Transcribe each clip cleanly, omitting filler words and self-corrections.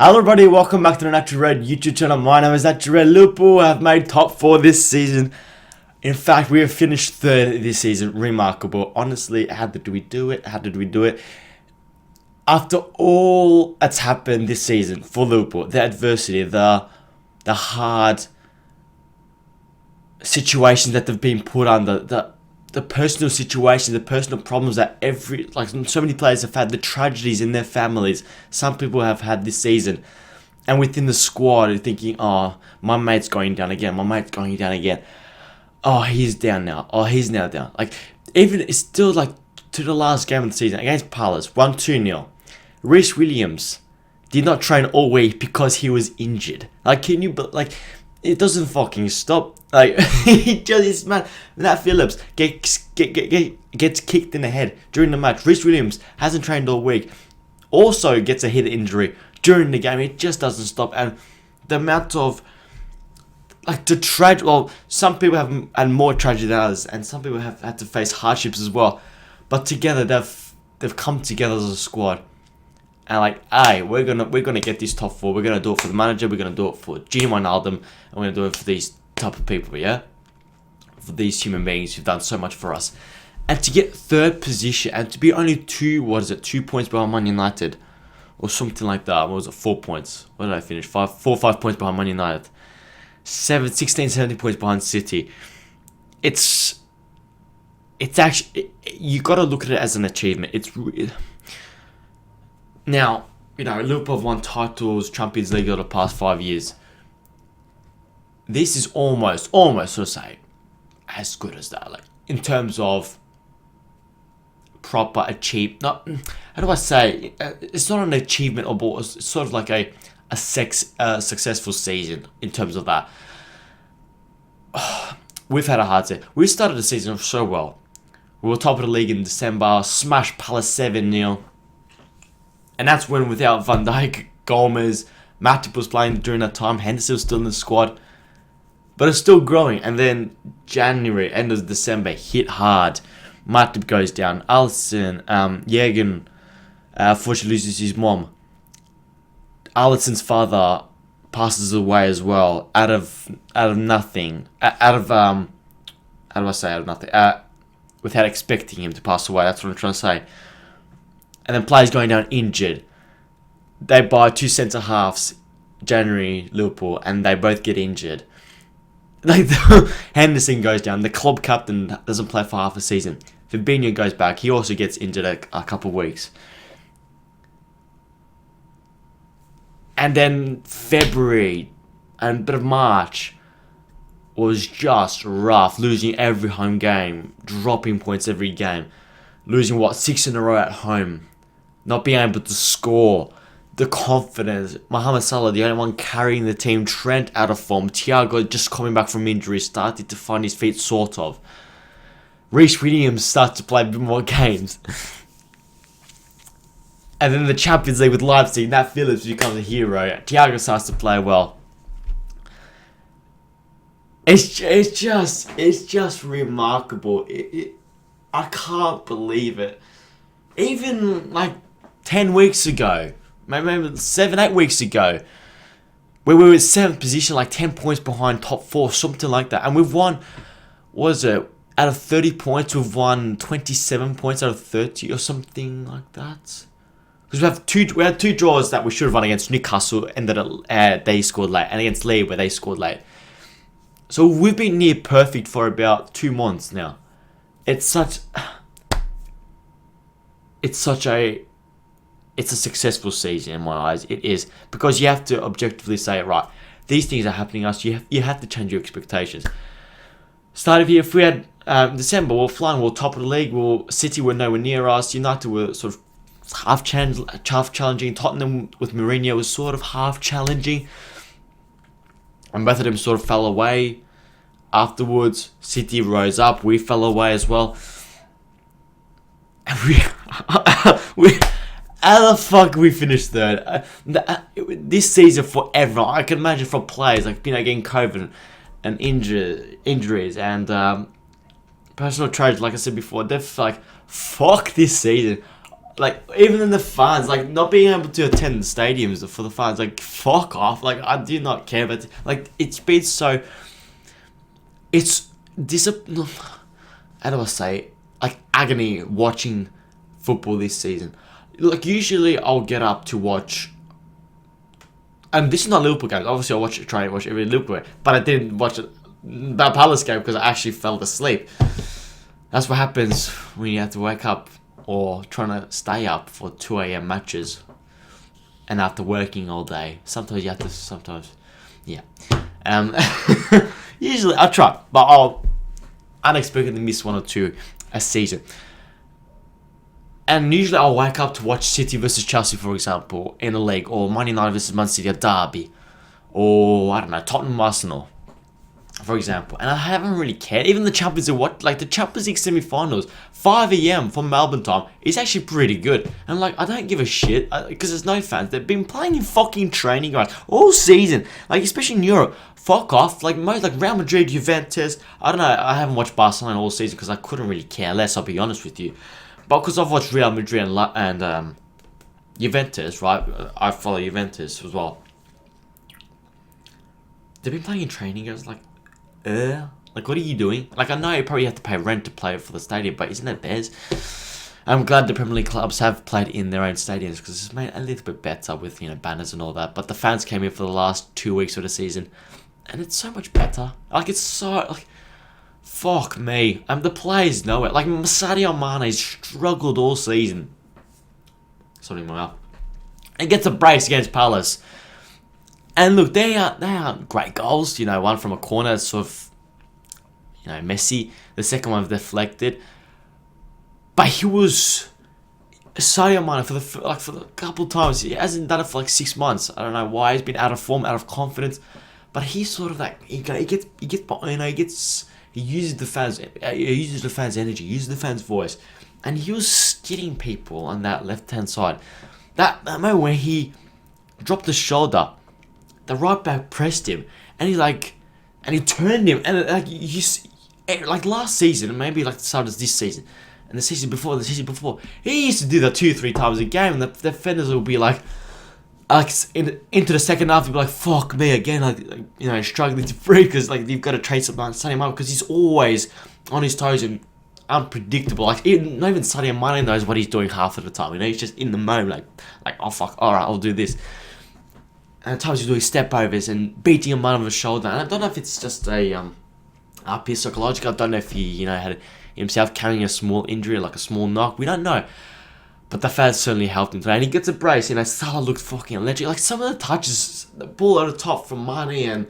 Hello everybody, welcome back to the Natural Red YouTube channel. My name is Natural Red. Liverpool have made top 4 this season. In fact, we have finished 3rd this season. Remarkable. Honestly, how did we do it? After all that's happened this season for Liverpool, the adversity, the hard situations that they've been put under, the personal situations, the personal problems that so many players have had, the tragedies in their families, some people have had this season. And within the squad, you're thinking, oh, my mate's going down again. Oh, he's down now. Oh, he's now down. Even it's still to the last game of the season against Palace, 1-2-0. Williams did not train all week because he was injured. It doesn't fucking stop. He just is mad. Nat Phillips gets kicked in the head during the match. Rhys Williams hasn't trained all week. Also gets a head injury during the game. It just doesn't stop. And the amount of some people have had more tragedy than others, and some people have had to face hardships as well. But together they've come together as a squad. And hey, we're gonna get this top 4. We're gonna do it for the manager. We're gonna do it for Wijnaldum, and we're gonna do it for these type of people, yeah, for these human beings who've done so much for us. And to get 3rd position and to be only 2 points behind Man United, or something like that. What was it? 4 points. What did I finish? 4 or 5 points behind Man United. 17 points behind City. It's actually, you got to look at it as an achievement. Now, Liverpool have won titles, Champions League over the past 5 years. This is almost, sort of say, as good as that. In terms of proper achievement. How do I say? It's not an achievement, or it's sort of like a successful season in terms of that. We've had a hard season. We started the season so well. We were top of the league in December, smashed Palace 7-0. And that's when, without Van Dijk, Gomez, Matip was playing during that time, Henderson was still in the squad. But it's still growing. And then January, end of December, hit hard. Matip goes down. Alisson, Jürgen, unfortunately loses his mom. Alisson's father passes away as well, out of nothing. How do I say out of nothing? Without expecting him to pass away. That's what I'm trying to say. And then players going down injured. They buy 2 centre halves, January, Liverpool, and they both get injured. Henderson goes down. The club captain doesn't play for half a season. Fabinho goes back. He also gets injured a couple of weeks. And then February and a bit of March was just rough. Losing every home game. Dropping points every game. Losing, 6 in a row at home. Not being able to score. The confidence. Mohamed Salah, the only one carrying the team. Trent out of form. Thiago just coming back from injury. Started to find his feet, sort of. Rhys Williams started to play a bit more games. And then the Champions League with Leipzig. Nat Phillips becomes a hero. Thiago starts to play well. It's just remarkable. I can't believe it. Even 10 weeks ago, maybe 7-8 weeks ago, where we were in 7th position, 10 points behind top 4, something like that. And we've won, out of 30 points, we've won 27 points out of 30 or something like that. Because we had 2 draws that we should have won against Newcastle, and that they scored late, and against Leeds where they scored late. So we've been near perfect for about 2 months now. It's a successful season in my eyes. It is, because you have to objectively say, right, these things are happening to us. You have to change your expectations. Start of year, if we had December, we're flying, we're top of the league. City were nowhere near us. United were sort of half challenging. Tottenham with Mourinho was sort of half challenging, and both of them sort of fell away. Afterwards, City rose up. We fell away as well. And how the fuck we finished 3rd? This season for everyone, I can imagine for players getting COVID and injuries and personal tragedy. Like I said before, they're fuck this season. Like, even in the fans, like, not being able to attend the stadiums for the fans, like, fuck off. Like, I do not care. But, like, it's been so... It's... How do I say it? Like, agony watching football this season. Like, usually I'll get up to watch... And this is not Liverpool games. Obviously, I try and watch every Liverpool game. But I didn't watch that Palace game because I actually fell asleep. That's what happens when you have to wake up or trying to stay up for 2 a.m. matches. And after working all day. Sometimes you have to... Yeah. Usually, I try. But I'll unexpectedly miss 1 or 2 a season. And usually I'll wake up to watch City versus Chelsea, for example, in the league, or Man United versus Man City, a derby, or I don't know, Tottenham Arsenal, for example. And I haven't really cared. Even the Champions League, the Champions League semi-finals, 5 a.m. from Melbourne time, is actually pretty good. And like, I don't give a shit because there's no fans. They've been playing in fucking training grounds all season, like especially in Europe. Fuck off. Like most, like Real Madrid, Juventus. I don't know. I haven't watched Barcelona all season because I couldn't really care less. I'll be honest with you. But because I've watched Real Madrid and Juventus, right? I follow Juventus as well. They've been playing in training games, like what are you doing? Like, I know you probably have to pay rent to play for the stadium, but isn't it theirs? I'm glad the Premier League clubs have played in their own stadiums because it's made a little bit better with, banners and all that. But the fans came in for the last 2 weeks of the season, and it's so much better. Like, it's so like. Fuck me. The players know it. Like, Sadio Mane struggled all season. Sorry, my mouth. And gets a brace against Palace. And look, they aren't great goals. One from a corner, sort of, messy. The second one deflected. But he was... Sadio Mane, for the couple times, he hasn't done it for like 6 months. I don't know why. He's been out of form, out of confidence. But he's sort of like... He uses the fans' energy, uses the fans' voice, and he was skidding people on that left-hand side. That moment where he dropped the shoulder, the right back pressed him, and he turned him, and like last season, and maybe like the start of this season, and the season before, he used to do that 2-3 times a game, and the defenders will be like into the second half, you'll be like, fuck me again, struggling to breathe because you've got to trace up Sadio Mane because he's always on his toes and unpredictable. Not even Sadio Mane knows what he's doing half of the time. He's just in the moment, like oh fuck, all right, I'll do this. And at times he's doing step overs and beating a man on the shoulder. And I don't know if it's just a psychological. I don't know if he had himself carrying a small injury, like a small knock. We don't know. But the fans certainly helped him today. And he gets a brace. Salah looked fucking electric. Like, some of the touches, the ball at the top from Mane and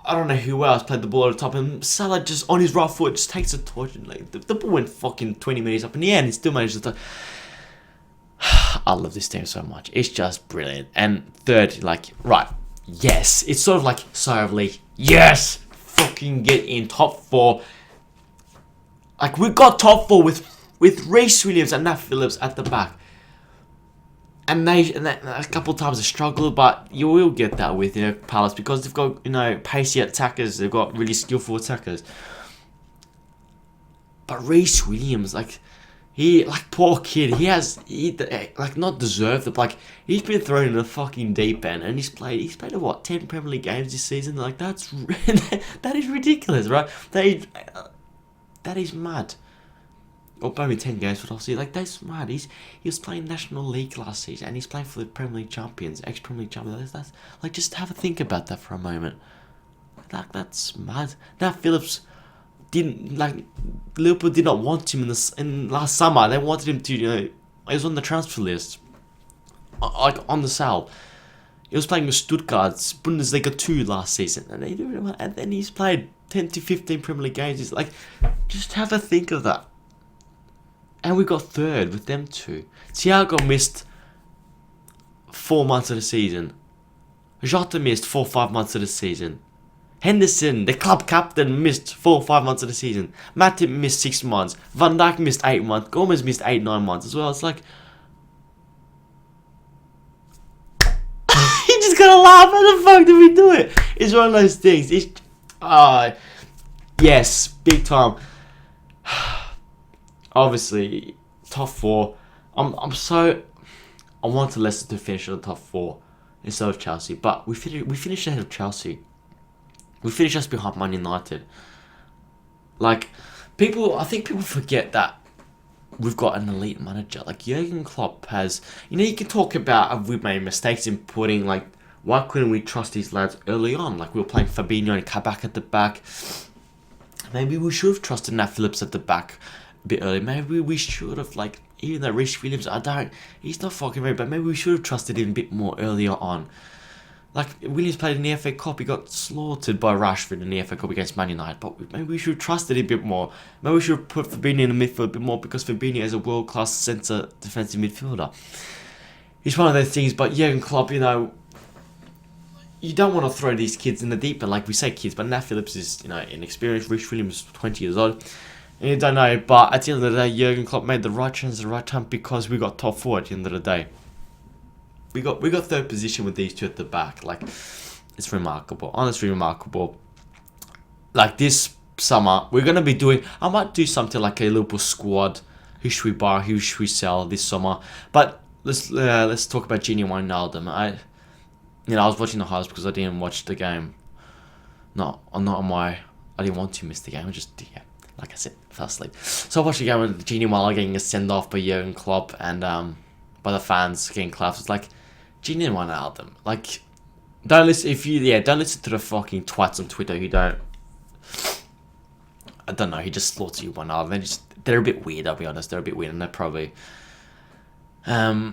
I don't know who else played the ball at the top. And Salah just, on his right foot, just takes a torch. And, the ball went fucking 20 meters up in the air and he still managed to... I love this team so much. It's just brilliant. And third, right. Yes. It's sort of like, sigh of relief. Yes! Fucking get in top 4. We got top 4 with Reece Williams and Nat Phillips at the back. And a couple of times they struggled, but you will get that with Palace because they've got pacey attackers, they've got really skillful attackers. But Reece Williams, poor kid, he not deserved it. He's been thrown in the fucking deep end, and he's played what 10 Premier League games this season. That is ridiculous, right? That is mad. Or maybe 10 games, but obviously, that's mad. He was playing National League last season, and he's playing for the Premier League champions, ex-Premier League champions. That's just have a think about that for a moment. That's mad. Now Phillips Liverpool did not want him in last summer. They wanted him to, he was on the transfer list, on the sale. He was playing with Stuttgart's Bundesliga 2 last season, and then he's played 10 to 15 Premier League games. It's just have a think of that. And we got third with them two. Thiago missed 4 months of the season. Jota missed 4-5 months of the season. Henderson, the club captain, missed 4-5 months of the season. Matip missed 6 months. Van Dijk missed 8 months. Gomez missed 8-9 months as well. It's you just gotta laugh. How the fuck did we do it? It's one of those things. Yes, big time. Obviously, top 4. I want Leicester to finish in the top 4 instead of Chelsea, but we finished ahead of Chelsea. We finished just behind Man United. Like, I think people forget that we've got an elite manager. Like, Jurgen Klopp has, you can talk about we made mistakes in putting, like, why couldn't we trust these lads early on? Like, we were playing Fabinho and Kabak at the back. Maybe we should have trusted Nat Phillips at the back a bit early. Maybe we should have, like, even though Rhys Williams, he's not fucking very bad. Maybe we should have trusted him a bit more earlier on. Like, Williams played in the FA Cup, he got slaughtered by Rashford in the FA Cup against Man United, but maybe we should have trusted him a bit more. Maybe we should have put Fabinho in the midfield a bit more, because Fabinho is a world-class centre defensive midfielder. He's one of those things, but Jurgen Klopp, you don't want to throw these kids in the deep end. Like, we say kids, but Nat Phillips is, inexperienced. Rich Williams is 20 years old. And you don't know, but at the end of the day, Jurgen Klopp made the right change at the right time, because we got top 4 at the end of the day. We got third position with these two at the back. Like, it's remarkable. Honestly, remarkable. Like, this summer, we're going to be doing... I might do something like a Liverpool squad. Who should we buy? Who should we sell this summer? But let's talk about Wijnaldum. I was watching the highlights because I didn't watch the game. I didn't want to miss the game. Like I said, fell asleep. So I watched the game with Wijnaldum getting a send-off by Jurgen Klopp and by the fans getting clapped. It's like, Wijnaldum. Like, don't listen to the fucking twats on Twitter who don't... I don't know, he just slaughters you Wijnaldum. They're a bit weird, I'll be honest. They're a bit weird, and they're probably... they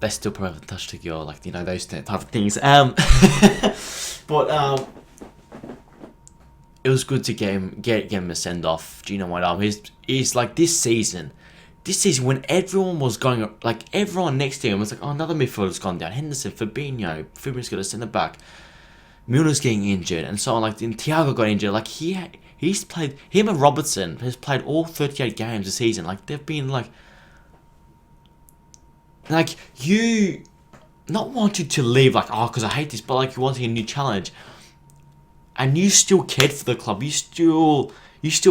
still probably haven't touched a girl, like, those type of things. But it was good to get him a send off. Wijnaldum, he's like this season when everyone was going, like, everyone next to him was like, oh, another midfielder's gone down. Henderson, Fabinho's got a centre back. Milner's getting injured, and so on. Like, then Thiago got injured. Like, he's played. Him and Robertson has played all 38 games this season. Like, they've been like you not wanted to leave, like, oh, because I hate this, but like you wanting a new challenge, and you still cared for the club. You still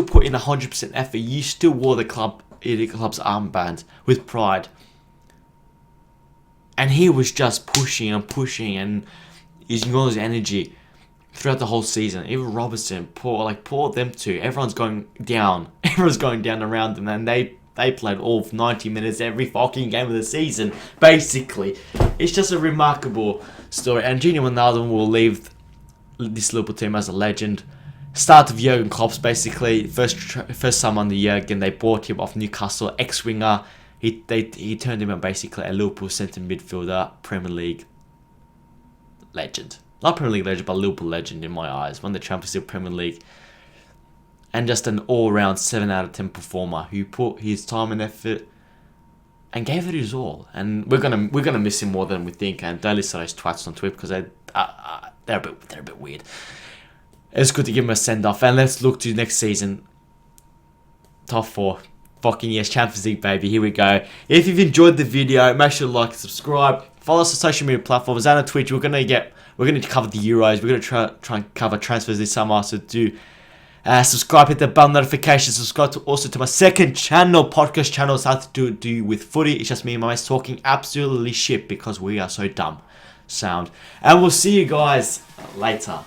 put in 100% effort. You still wore the club's armband with pride. And he was just pushing and using all his energy throughout the whole season. Even Robertson, poor them two. Everyone's going down. Everyone's going down around them, and they played all 90 minutes every fucking game of the season, basically. It's just a remarkable story. And Wijnaldum will leave this Liverpool team as a legend. Start of Jurgen Klopp's, basically. First time under Jurgen, they bought him off Newcastle, ex-winger. He turned him into basically a Liverpool centre midfielder, Premier League legend. Not Premier League legend, but Liverpool legend in my eyes. Won the Champions League, Premier League. And just an all-round 7 out of 10 performer who put his time and effort and gave it his all. And we're gonna miss him more than we think. And don't listen to those twats on Twitter, because they're a bit weird. It's good to give him a send-off. And let's look to next season. Top 4. Fucking yes, Champions League, baby. Here we go. If you've enjoyed the video, make sure to like and subscribe. Follow us on social media platforms and on Twitch. We're gonna cover the Euros. We're gonna try and cover transfers this summer. So do subscribe, hit the bell notification. Subscribe also to my second channel, podcast channel. It's how to do with footy. It's just me and my mates talking absolutely shit because we are so dumb. Sound. And we'll see you guys later.